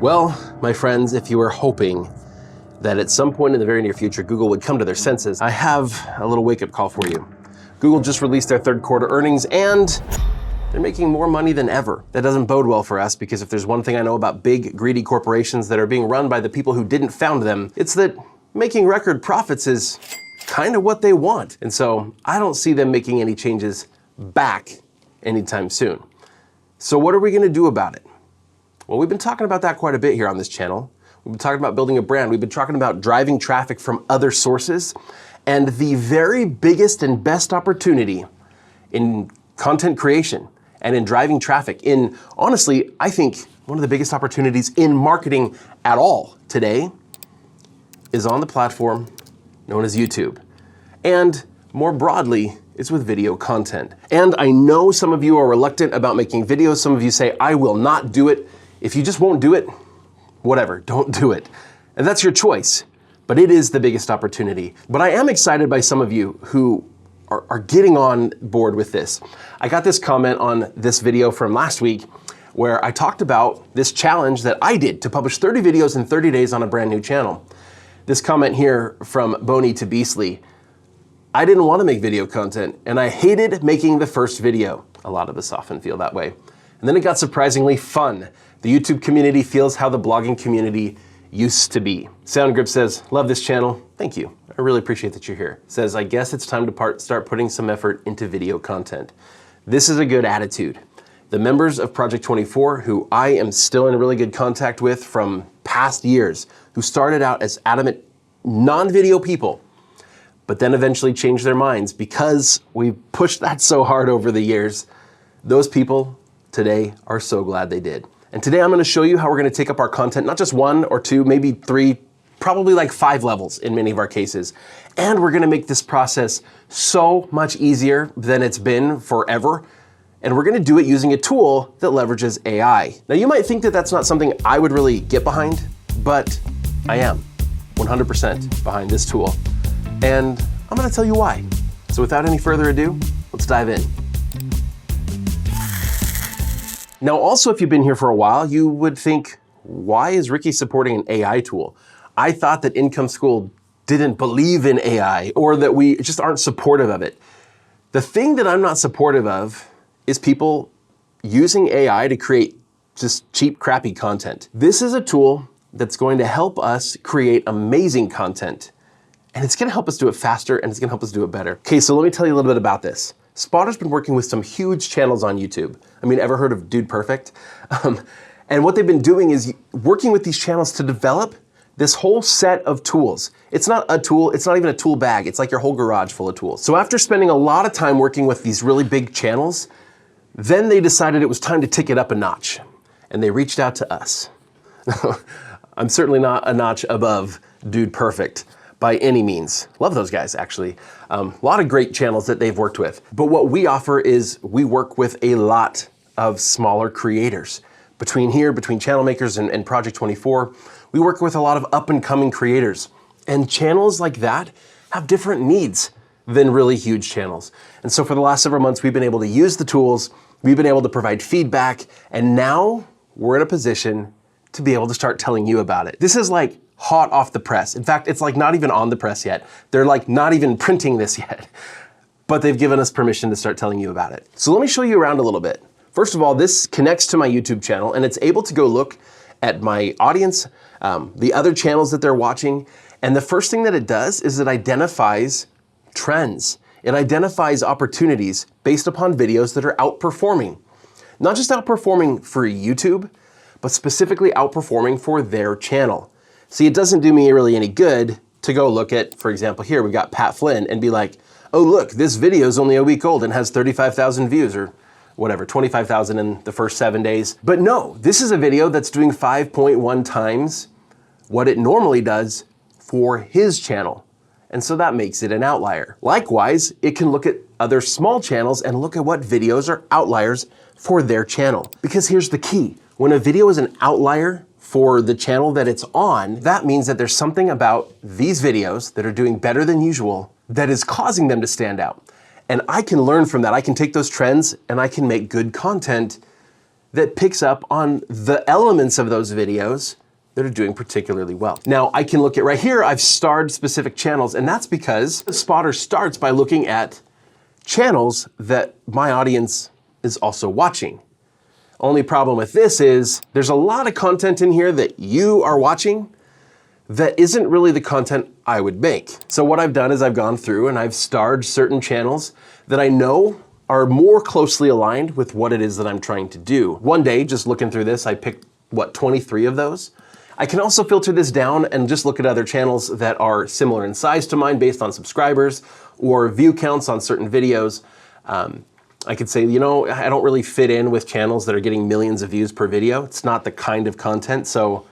Well, my friends, if you were hoping that at some point in the very near future, Google would come to their senses, I have a little wake-up call for you. Google just released their third quarter earnings and they're making more money than ever. That doesn't bode well for us because if there's one thing I know about big, greedy corporations that are being run by the people who didn't found them, it's that making record profits is kind of what they want. And so I don't see them making any changes back anytime soon. So what are we gonna do about it? Well, we've been talking about that quite a bit here on this channel. We've been talking about building a brand. We've been talking about driving traffic from other sources. And the very biggest and best opportunity in content creation and in driving traffic, in honestly, I think one of the biggest opportunities in marketing at all today is on the platform known as YouTube. And more broadly, it's with video content. And I know some of you are reluctant about making videos. Some of you say, I will not do it. If you just won't do it, whatever, don't do it. And that's your choice, but it is the biggest opportunity. But I am excited by some of you who are getting on board with this. I got this comment on this video from last week where I talked about this challenge that I did to publish 30 videos in 30 days on a brand new channel. This comment here from Boney to Beastly. I didn't want to make video content and I hated making the first video. A lot of us often feel that way. And then it got surprisingly fun. The YouTube community feels how the blogging community used to be. SoundGrip says, love this channel. Thank you. I really appreciate that you're here. Says, I guess it's time to start putting some effort into video content. This is a good attitude. The members of Project 24, who I am still in really good contact with from past years, who started out as adamant non-video people, but then eventually changed their minds because we pushed that so hard over the years. Those people today are so glad they did. And today I'm gonna show you how we're gonna take up our content, not just 1 or 2, maybe 3, probably like 5 levels in many of our cases. And we're gonna make this process so much easier than it's been forever. And we're gonna do it using a tool that leverages AI. Now you might think that that's not something I would really get behind, but I am 100% behind this tool. And I'm gonna tell you why. So without any further ado, let's dive in. Now, also, if you've been here for a while, you would think, why is Ricky supporting an AI tool? I thought that Income School didn't believe in AI or that we just aren't supportive of it. The thing that I'm not supportive of is people using AI to create just cheap, crappy content. This is a tool that's going to help us create amazing content. And it's gonna help us do it faster and it's gonna help us do it better. Okay, so let me tell you a little bit about this. Spotter's been working with some huge channels on YouTube. I mean, ever heard of Dude Perfect? And what they've been doing is working with these channels to develop this whole set of tools. It's not a tool, it's not even a tool bag, it's like your whole garage full of tools. So after spending a lot of time working with these really big channels, then they decided it was time to take it up a notch. And they reached out to us. I'm certainly not a notch above Dude Perfect by any means. Love those guys, actually. A lot of great channels that they've worked with. But what we offer is we work with a lot of smaller creators. Between Channel Makers and Project 24, we work with a lot of up-and-coming creators. And channels like that have different needs than really huge channels. And so for the last several months, we've been able to use the tools, we've been able to provide feedback, and now we're in a position to be able to start telling you about it. This is like hot off the press. In fact, it's like not even on the press yet. They're like not even printing this yet, but they've given us permission to start telling you about it. So let me show you around a little bit. First of all, this connects to my YouTube channel and it's able to go look at my audience, the other channels that they're watching. And the first thing that it does is it identifies trends. It identifies opportunities based upon videos that are outperforming. Not just outperforming for YouTube, but specifically outperforming for their channel. See, it doesn't do me really any good to go look at, for example, here we've got Pat Flynn and be like, oh look, this video is only a week old and has 35,000 views or whatever, 25,000 in the first 7 days. But no, this is a video that's doing 5.1 times what it normally does for his channel. And so that makes it an outlier. Likewise, it can look at other small channels and look at what videos are outliers for their channel. Because here's the key, when a video is an outlier for the channel that it's on, that means that there's something about these videos that are doing better than usual that is causing them to stand out. And I can learn from that. I can take those trends and I can make good content that picks up on the elements of those videos that are doing particularly well. Now, I can look at right here, I've starred specific channels, and that's because the spotter starts by looking at channels that my audience is also watching. Only problem with this is there's a lot of content in here that you are watching that isn't really the content I would make. So what I've done is I've gone through and I've starred certain channels that I know are more closely aligned with what it is that I'm trying to do. One day, just looking through this, I picked, 23 of those. I can also filter this down and just look at other channels that are similar in size to mine based on subscribers or view counts on certain videos. I could say, I don't really fit in with channels that are getting millions of views per video. It's not the kind of content, so,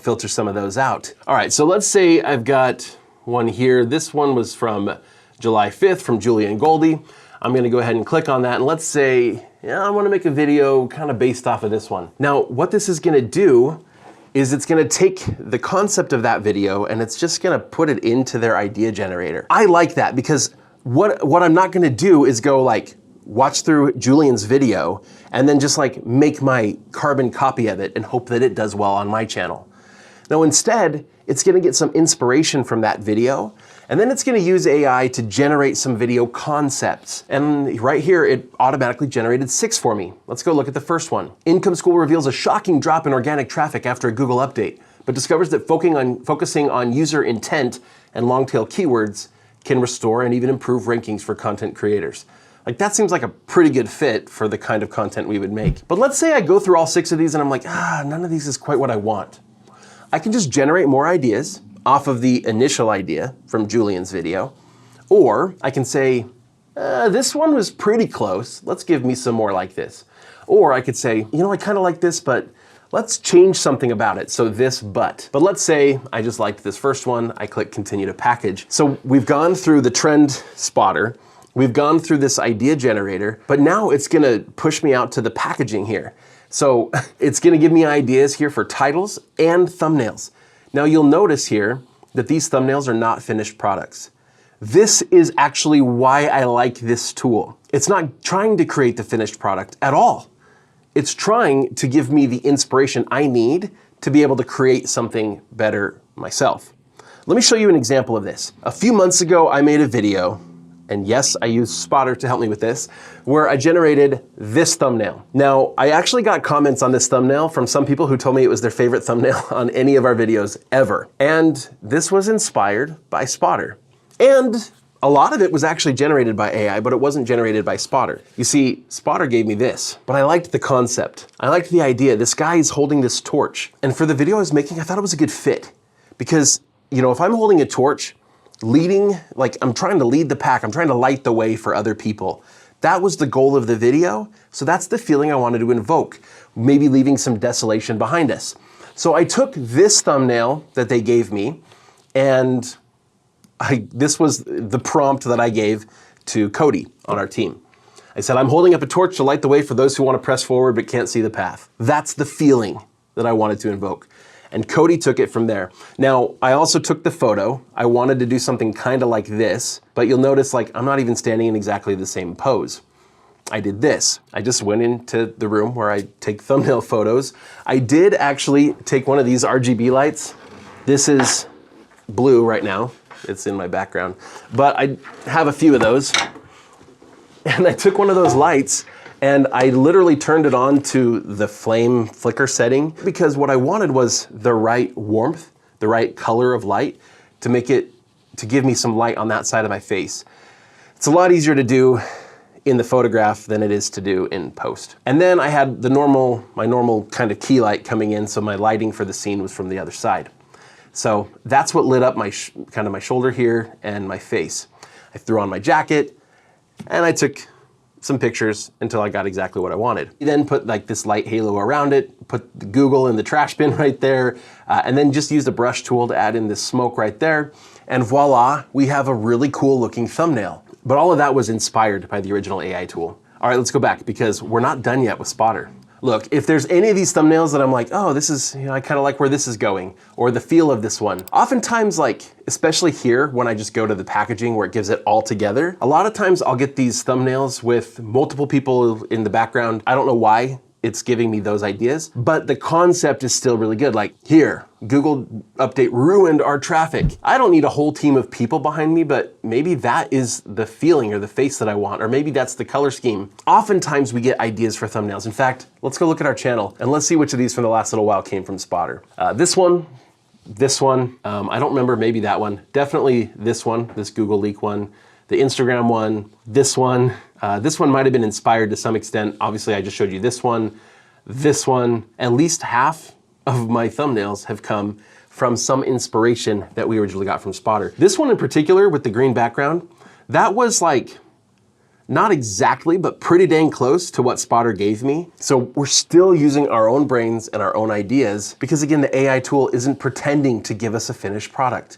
filter some of those out. All right, so let's say I've got one here. This one was from July 5th from Julia and Goldie. I'm gonna go ahead and click on that, and let's say, I wanna make a video kind of based off of this one. Now, what this is gonna do is it's gonna take the concept of that video and it's just gonna put it into their idea generator. I like that because what I'm not gonna do is go like, watch through Julian's video and then just like make my carbon copy of it and hope that it does well on my channel. No, instead, it's gonna get some inspiration from that video, and then it's gonna use AI to generate some video concepts. And right here, it automatically generated 6 for me. Let's go look at the first one. Income School reveals a shocking drop in organic traffic after a Google update, but discovers that focusing on user intent and long-tail keywords can restore and even improve rankings for content creators. Like, that seems like a pretty good fit for the kind of content we would make. But let's say I go through all 6 of these and I'm like, none of these is quite what I want. I can just generate more ideas off of the initial idea from Julian's video. Or I can say, this one was pretty close. Let's give me some more like this. Or I could say, I kind of like this, but let's change something about it. So this, but let's say I just liked this first one. I click continue to package. So we've gone through the trend spotter. We've gone through this idea generator, but now it's gonna push me out to the packaging here. So it's gonna give me ideas here for titles and thumbnails. Now you'll notice here that these thumbnails are not finished products. This is actually why I like this tool. It's not trying to create the finished product at all. It's trying to give me the inspiration I need to be able to create something better myself. Let me show you an example of this. A few months ago, I made a video, and yes, I used Spotter to help me with this, where I generated this thumbnail. Now, I actually got comments on this thumbnail from some people who told me it was their favorite thumbnail on any of our videos ever. And this was inspired by Spotter. And a lot of it was actually generated by AI, but it wasn't generated by Spotter. You see, Spotter gave me this, but I liked the concept. I liked the idea. This guy is holding this torch. And for the video I was making, I thought it was a good fit. Because, if I'm holding a torch, leading, like I'm trying to lead the pack, I'm trying to light the way for other people. That was the goal of the video. So that's the feeling I wanted to invoke, maybe leaving some desolation behind us. So I took this thumbnail that they gave me, and this was the prompt that I gave to Cody on our team. I said, I'm holding up a torch to light the way for those who want to press forward but can't see the path. That's the feeling that I wanted to invoke. And Cody took it from there. Now, I also took the photo. I wanted to do something kind of like this, but you'll notice I'm not even standing in exactly the same pose. I did this. I just went into the room where I take thumbnail photos. I did actually take one of these RGB lights. This is blue right now. It's in my background, but I have a few of those. And I took one of those lights and I literally turned it on to the flame flicker setting because what I wanted was the right warmth, the right color of light to give me some light on that side of my face. It's a lot easier to do in the photograph than it is to do in post. And then I had my normal kind of key light coming in, so my lighting for the scene was from the other side. So that's what lit up my shoulder here and my face. I threw on my jacket and I took some pictures until I got exactly what I wanted. Then put this light halo around it, put the Google in the trash bin right there, and then just used a brush tool to add in this smoke right there. And voila, we have a really cool looking thumbnail. But all of that was inspired by the original AI tool. All right, let's go back because we're not done yet with Spotter. Look, if there's any of these thumbnails that I'm like, oh, this is, I kind of like where this is going, or the feel of this one. Oftentimes, especially here, when I just go to the packaging where it gives it all together, a lot of times I'll get these thumbnails with multiple people in the background. I don't know why it's giving me those ideas, but the concept is still really good. Like here, Google update ruined our traffic. I don't need a whole team of people behind me, but maybe that is the feeling or the face that I want, or maybe that's the color scheme. Oftentimes we get ideas for thumbnails. In fact, let's go look at our channel and let's see which of these from the last little while came from Spotter. This one, I don't remember, maybe that one. Definitely this one, this Google leak one. The Instagram one, this one. This one might have been inspired to some extent. Obviously, I just showed you this one. At least half of my thumbnails have come from some inspiration that we originally got from Spotter. This one in particular with the green background, that was like, not exactly, but pretty dang close to what Spotter gave me. So we're still using our own brains and our own ideas because again, the AI tool isn't pretending to give us a finished product.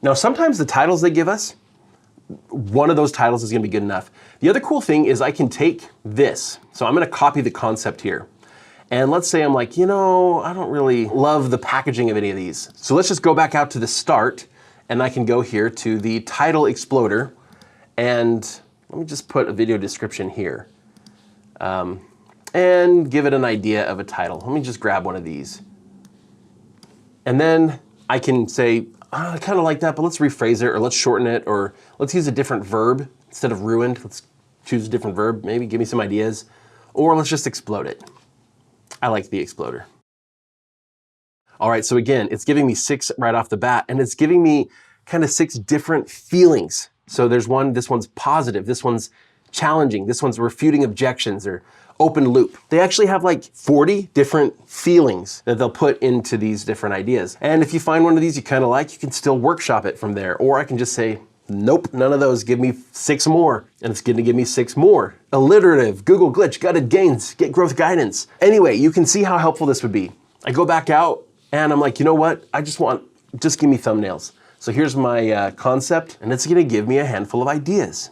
Now, sometimes the titles they give us, one of those titles is gonna be good enough. The other cool thing is I can take this. So I'm gonna copy the concept here. And let's say I'm like, you know, I don't really love the packaging of any of these. So let's just go back out to the start and I can go here to the title exploder and let me just put a video description here and give it an idea of a title. Let me just grab one of these. And then I can say, I kind of like that, but let's rephrase it or let's shorten it or let's use a different verb instead of ruined. Let's choose a different verb, maybe give me some ideas, or let's just explode it. I like the exploder. All right, so again, it's giving me 6 right off the bat and it's giving me kind of 6 different feelings. So there's one, this one's positive, this one's challenging, this one's refuting objections or open loop. They actually have like 40 different feelings that they'll put into these different ideas. And if you find one of these you kind of like, you can still workshop it from there. Or I can just say, nope, none of those, give me 6 more. And it's gonna give me 6 more. Alliterative, Google glitch, gutted gains, get growth guidance. Anyway, you can see how helpful this would be. I go back out and I'm like, you know what? Just give me thumbnails. So here's my concept and it's gonna give me a handful of ideas.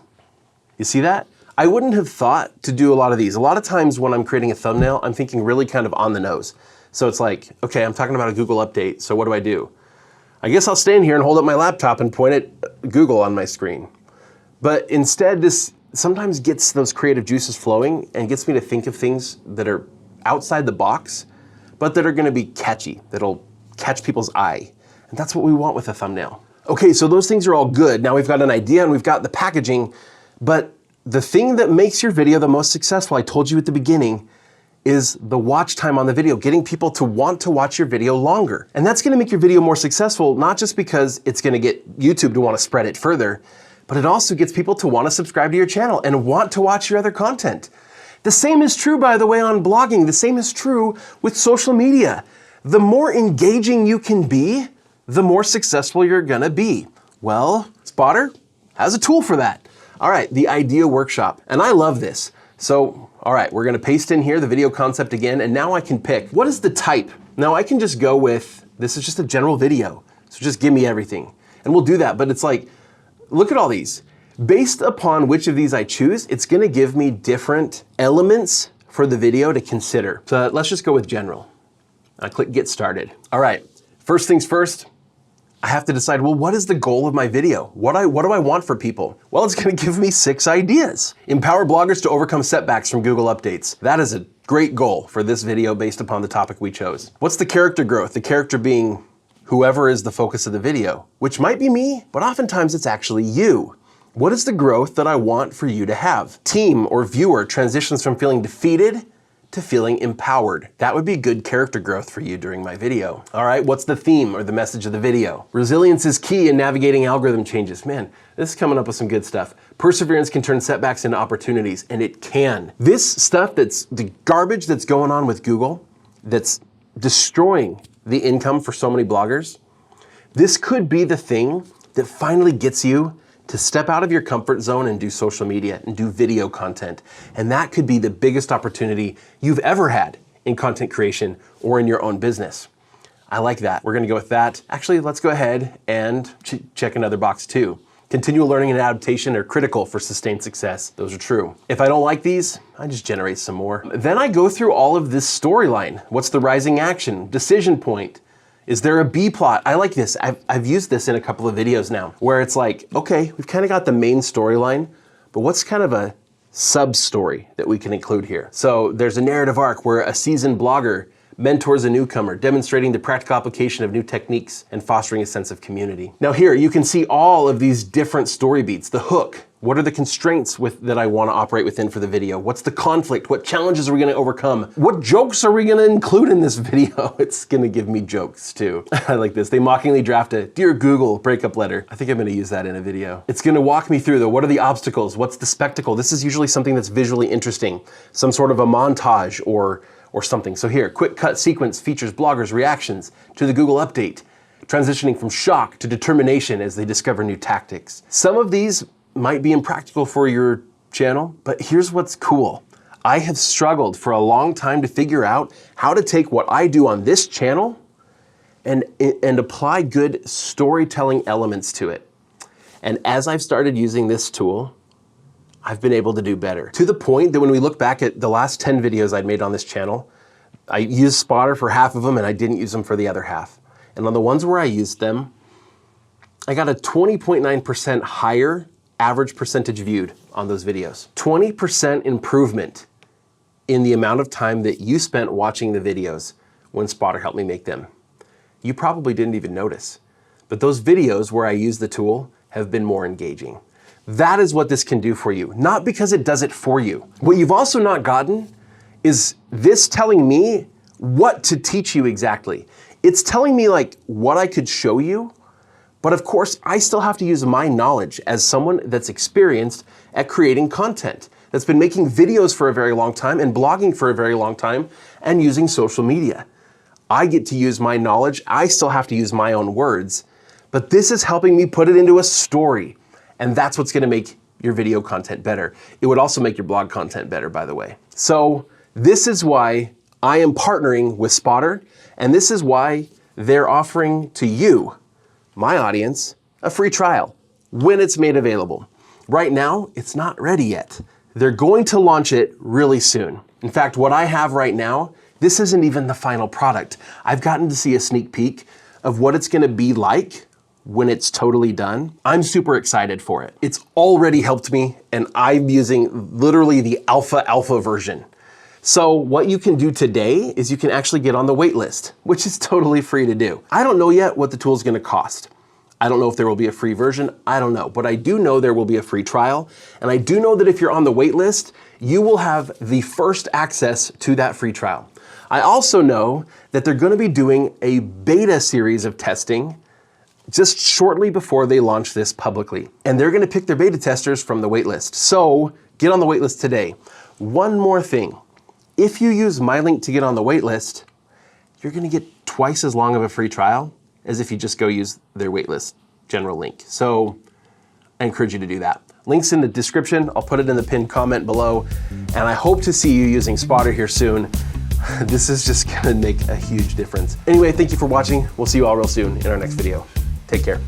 You see that? I wouldn't have thought to do a lot of these. A lot of times when I'm creating a thumbnail, I'm thinking really kind of on the nose. So it's like, okay, I'm talking about a Google update, so what do? I guess I'll stand here and hold up my laptop and point at Google on my screen. But instead, this sometimes gets those creative juices flowing and gets me to think of things that are outside the box, but that are gonna be catchy, that'll catch people's eye. And that's what we want with a thumbnail. Okay, so those things are all good. Now we've got an idea and we've got the packaging, but the thing that makes your video the most successful, I told you at the beginning, is the watch time on the video, getting people to want to watch your video longer. And that's gonna make your video more successful, not just because it's gonna get YouTube to wanna spread it further, but it also gets people to wanna subscribe to your channel and want to watch your other content. The same is true, by the way, on blogging. The same is true with social media. The more engaging you can be, the more successful you're gonna be. Well, Spotter has a tool for that. All right, the idea workshop. And I love this. So, all right, we're gonna paste in here the video concept again, and now I can pick, what is the type? Now I can just go with, this is just a general video, so just give me everything. And we'll do that, but it's like, look at all these. Based upon which of these I choose, it's gonna give me different elements for the video to consider. So let's just go with general. I click get started. All right, first things first, I have to decide, well, what is the goal of my video? What do I want for people? Well, it's gonna give me 6 ideas. Empower bloggers to overcome setbacks from Google updates. That is a great goal for this video based upon the topic we chose. What's the character growth? The character being whoever is the focus of the video, which might be me, but oftentimes it's actually you. What is the growth that I want for you to have? Team or viewer transitions from feeling defeated to feeling empowered. That would be good character growth for you during my video. All right, what's the theme or the message of the video? Resilience is key in navigating algorithm changes. Man, this is coming up with some good stuff. Perseverance can turn setbacks into opportunities, and it can. This stuff that's the garbage that's going on with Google, that's destroying the income for so many bloggers, this could be the thing that finally gets you to step out of your comfort zone and do social media and do video content. And that could be the biggest opportunity you've ever had in content creation or in your own business. I like that. We're gonna go with that. Actually, let's go ahead and check another box too. Continual learning and adaptation are critical for sustained success. Those are true. If I don't like these, I just generate some more. Then I go through all of this storyline. What's the rising action? Decision point? Is there a B plot? I like this. I've used this in a couple of videos now where it's like, okay, we've kind of got the main storyline, but what's kind of a sub-story that we can include here. So there's a narrative arc where a seasoned blogger mentors a newcomer, demonstrating the practical application of new techniques and fostering a sense of community. Now here, you can see all of these different story beats. The hook, what are the constraints that I want to operate within for the video? What's the conflict? What challenges are we going to overcome? What jokes are we going to include in this video? It's going to give me jokes too. I like this. They mockingly draft a "Dear Google" breakup letter. I think I'm going to use that in a video. It's going to walk me through what are the obstacles? What's the spectacle? This is usually something that's visually interesting, some sort of a montage or something. So here, quick cut sequence features bloggers' reactions to the Google update, transitioning from shock to determination as they discover new tactics. Some of these might be impractical for your channel, but here's what's cool. I have struggled for a long time to figure out how to take what I do on this channel and apply good storytelling elements to it. And as I've started using this tool, I've been able to do better. To the point that when we look back at the last 10 videos I'd made on this channel, I used Spotter for half of them and I didn't use them for the other half. And on the ones where I used them, I got a 20.9% higher average percentage viewed on those videos. 20% improvement in the amount of time that you spent watching the videos when Spotter helped me make them. You probably didn't even notice, but those videos where I use the tool have been more engaging. That is what this can do for you, not because it does it for you. What you've also not gotten is this telling me what to teach you exactly. It's telling me like what I could show you, but of course I still have to use my knowledge as someone that's experienced at creating content, that's been making videos for a very long time and blogging for a very long time and using social media. I get to use my knowledge, I still have to use my own words, but this is helping me put it into a story. And that's what's gonna make your video content better. It would also make your blog content better, by the way. So this is why I am partnering with Spotter, and this is why they're offering to you, my audience, a free trial when it's made available. Right now, it's not ready yet. They're going to launch it really soon. In fact, what I have right now, this isn't even the final product. I've gotten to see a sneak peek of what it's gonna be like when it's totally done. I'm super excited for it. It's already helped me, and I'm using literally the alpha version. So what you can do today is you can actually get on the wait list, which is totally free to do. I don't know yet what the tool is gonna cost. I don't know if there will be a free version, I don't know. But I do know there will be a free trial, and I do know that if you're on the wait list, you will have the first access to that free trial. I also know that they're gonna be doing a beta series of testing just shortly before they launch this publicly. And they're gonna pick their beta testers from the waitlist. So get on the waitlist today. One more thing, if you use my link to get on the waitlist, you're gonna get twice as long of a free trial as if you just go use their waitlist general link. So I encourage you to do that. Link's in the description, I'll put it in the pinned comment below, and I hope to see you using Spotter here soon. This is just gonna make a huge difference. Anyway, thank you for watching. We'll see you all real soon in our next video. Take care.